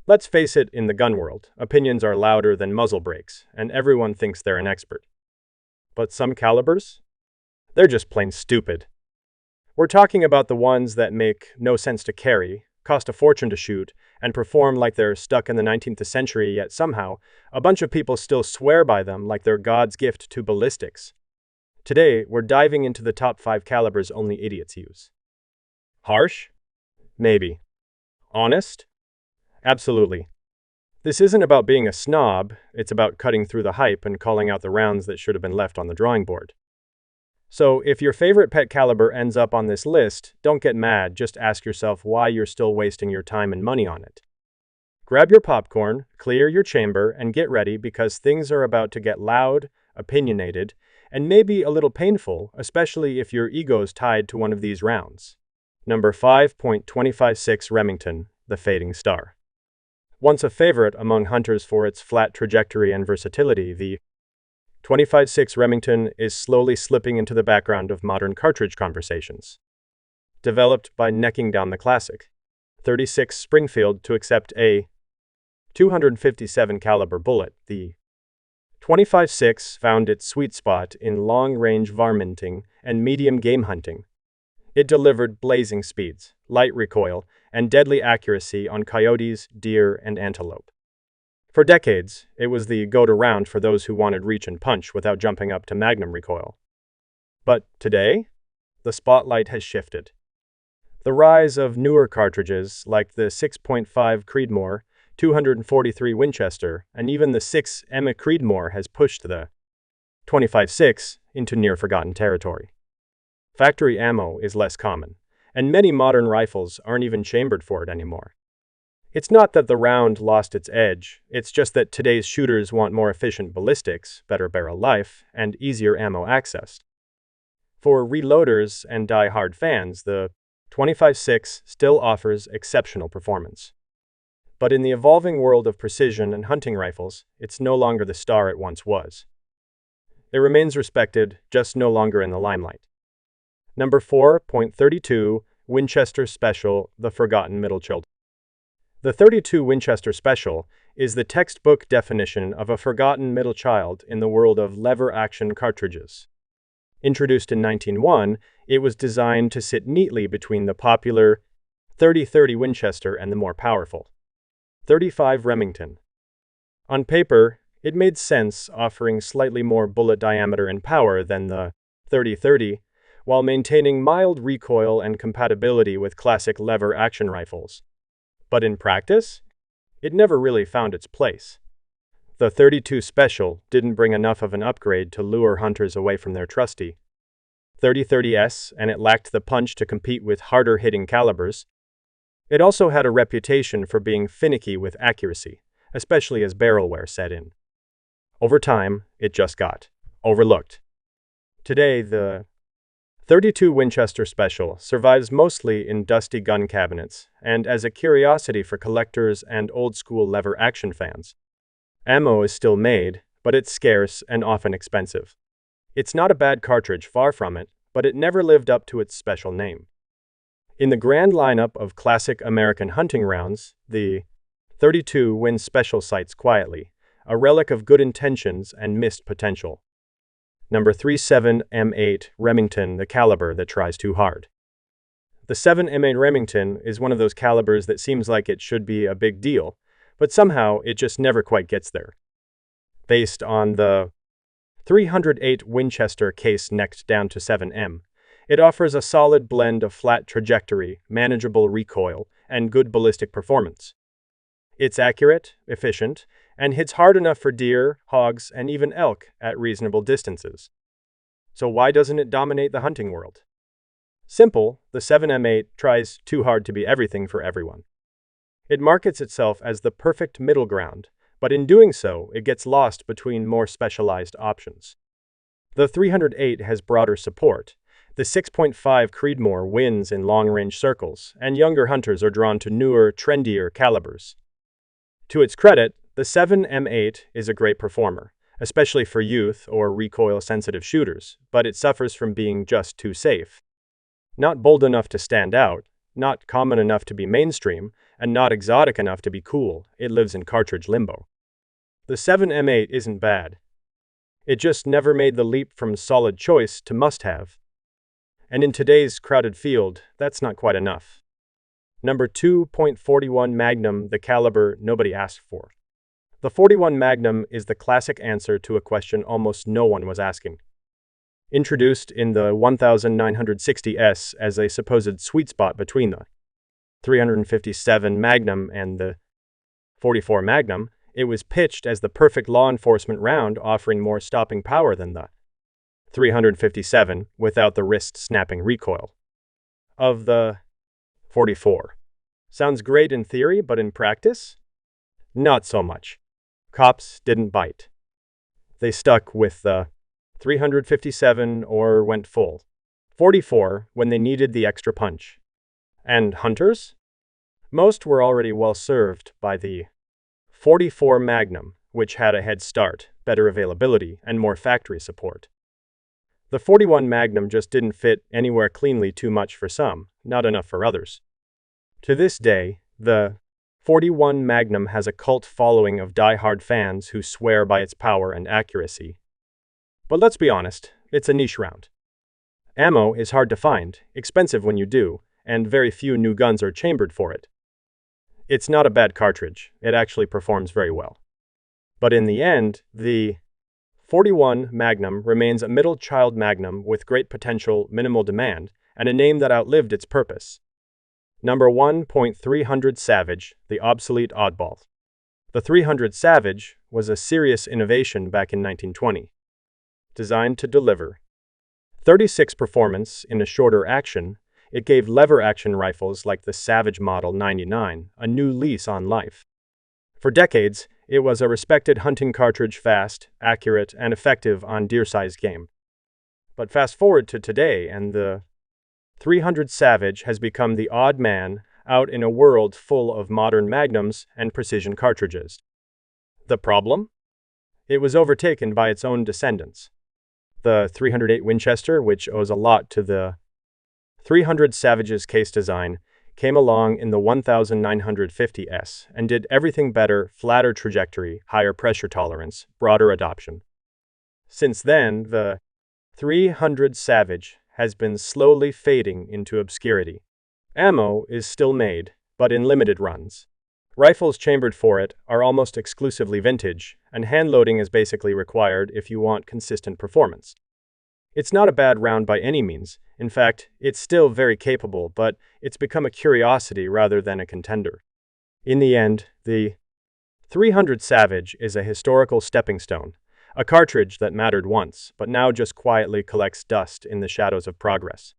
Let's face it, in the gun world, opinions are louder than muzzle brakes, and everyone thinks they're an expert. But some calibers? They're just plain stupid. We're talking about the ones that make no sense to carry, cost a fortune to shoot, and perform like they're stuck in the 19th century, yet somehow, a bunch of people still swear by them like they're God's gift to ballistics. Today, we're diving into the top 5 calibers only idiots use. Harsh? Maybe. Honest? Absolutely. This isn't about being a snob, it's about cutting through the hype and calling out the rounds that should have been left on the drawing board. So, if your favorite pet caliber ends up on this list, don't get mad, just ask yourself why you're still wasting your time and money on it. Grab your popcorn, clear your chamber, and get ready because things are about to get loud, opinionated, and maybe a little painful, especially if your ego's tied to one of these rounds. Number 5.256 Remington, the Fading Star. Once a favorite among hunters for its flat trajectory and versatility, the .25-6 Remington is slowly slipping into the background of modern cartridge conversations. Developed by necking down the classic .36 Springfield to accept a .257 caliber bullet, the .25-6 found its sweet spot in long-range varminting and medium game hunting. It delivered blazing speeds, light recoil, and deadly accuracy on coyotes, deer, and antelope. For decades, it was the go-to-round for those who wanted reach and punch without jumping up to magnum recoil. But today, the spotlight has shifted. The rise of newer cartridges like the 6.5 Creedmoor, 243 Winchester, and even the 6mm Creedmoor has pushed the .25-6 into near-forgotten territory. Factory ammo is less common, and many modern rifles aren't even chambered for it anymore. It's not that the round lost its edge, it's just that today's shooters want more efficient ballistics, better barrel life, and easier ammo access. For reloaders and die-hard fans, the .25-6 still offers exceptional performance. But in the evolving world of precision and hunting rifles, it's no longer the star it once was. It remains respected, just no longer in the limelight. Number 4.32 Winchester Special, the Forgotten Middle Child. The .32 Winchester Special is the textbook definition of a forgotten middle child in the world of lever-action cartridges. Introduced in 1901, it was designed to sit neatly between the popular .30-30 Winchester and the more powerful .35 Remington. On paper, it made sense, offering slightly more bullet diameter and power than the .30-30, while maintaining mild recoil and compatibility with classic lever-action rifles. But in practice, it never really found its place. The .32 Special didn't bring enough of an upgrade to lure hunters away from their trusty .30-30S, and it lacked the punch to compete with harder-hitting calibers. It also had a reputation for being finicky with accuracy, especially as barrel wear set in. Over time, it just got overlooked. Today, the .32 Winchester Special survives mostly in dusty gun cabinets and as a curiosity for collectors and old-school lever-action fans. Ammo is still made, but it's scarce and often expensive. It's not a bad cartridge, far from it, but it never lived up to its special name. In the grand lineup of classic American hunting rounds, the .32 Win Special sights quietly, a relic of good intentions and missed potential. Number 37M8 Remington, the caliber that tries too hard. The 7M8 Remington is one of those calibers that seems like it should be a big deal, but somehow it just never quite gets there. Based on the .308 Winchester case necked down to 7M, it offers a solid blend of flat trajectory, manageable recoil, and good ballistic performance. It's accurate, efficient, and hits hard enough for deer, hogs, and even elk at reasonable distances. So why doesn't it dominate the hunting world? Simple, the 7M8 tries too hard to be everything for everyone. It markets itself as the perfect middle ground, but in doing so, it gets lost between more specialized options. The .308 has broader support. The 6.5 Creedmoor wins in long-range circles, and younger hunters are drawn to newer, trendier calibers. To its credit, the 7M8 is a great performer, especially for youth or recoil-sensitive shooters, but it suffers from being just too safe. Not bold enough to stand out, not common enough to be mainstream, and not exotic enough to be cool. It lives in cartridge limbo. The 7M8 isn't bad. It just never made the leap from solid choice to must-have. And in today's crowded field, that's not quite enough. Number 2.41 Magnum, the caliber nobody asked for. The 41 Magnum is the classic answer to a question almost no one was asking. Introduced in the 1960s as a supposed sweet spot between the 357 Magnum and the 44 Magnum, it was pitched as the perfect law enforcement round, offering more stopping power than the 357 without the wrist-snapping recoil of the 44. Sounds great in theory, but in practice? Not so much. Cops didn't bite. They stuck with the 357 or went full 44 when they needed the extra punch. And hunters? Most were already well served by the 44 Magnum, which had a head start, better availability, and more factory support. The 41 Magnum just didn't fit anywhere cleanly, too much for some, not enough for others. To this day, the 41 Magnum has a cult following of die-hard fans who swear by its power and accuracy. But let's be honest, it's a niche round. Ammo is hard to find, expensive when you do, and very few new guns are chambered for it. It's not a bad cartridge, it actually performs very well. But in the end, the 41 Magnum remains a middle child Magnum with great potential, minimal demand, and a name that outlived its purpose. Number 1.300 Savage, the obsolete oddball. The 300 Savage was a serious innovation back in 1920. Designed to deliver 36 performance in a shorter action, it gave lever-action rifles like the Savage Model 99 a new lease on life. For decades, it was a respected hunting cartridge, fast, accurate, and effective on deer-sized game. But fast forward to today, and the 300 Savage has become the odd man out in a world full of modern magnums and precision cartridges. The problem? It was overtaken by its own descendants. The 308 Winchester, which owes a lot to the 300 Savage's case design, came along in the 1950s and did everything better: flatter trajectory, higher pressure tolerance, broader adoption. Since then, the 300 Savage has been slowly fading into obscurity. Ammo is still made, but in limited runs. Rifles chambered for it are almost exclusively vintage, and hand loading is basically required if you want consistent performance. It's not a bad round by any means. In fact, it's still very capable, but it's become a curiosity rather than a contender. In the end, the 300 Savage is a historical stepping stone, a cartridge that mattered once, but now just quietly collects dust in the shadows of progress.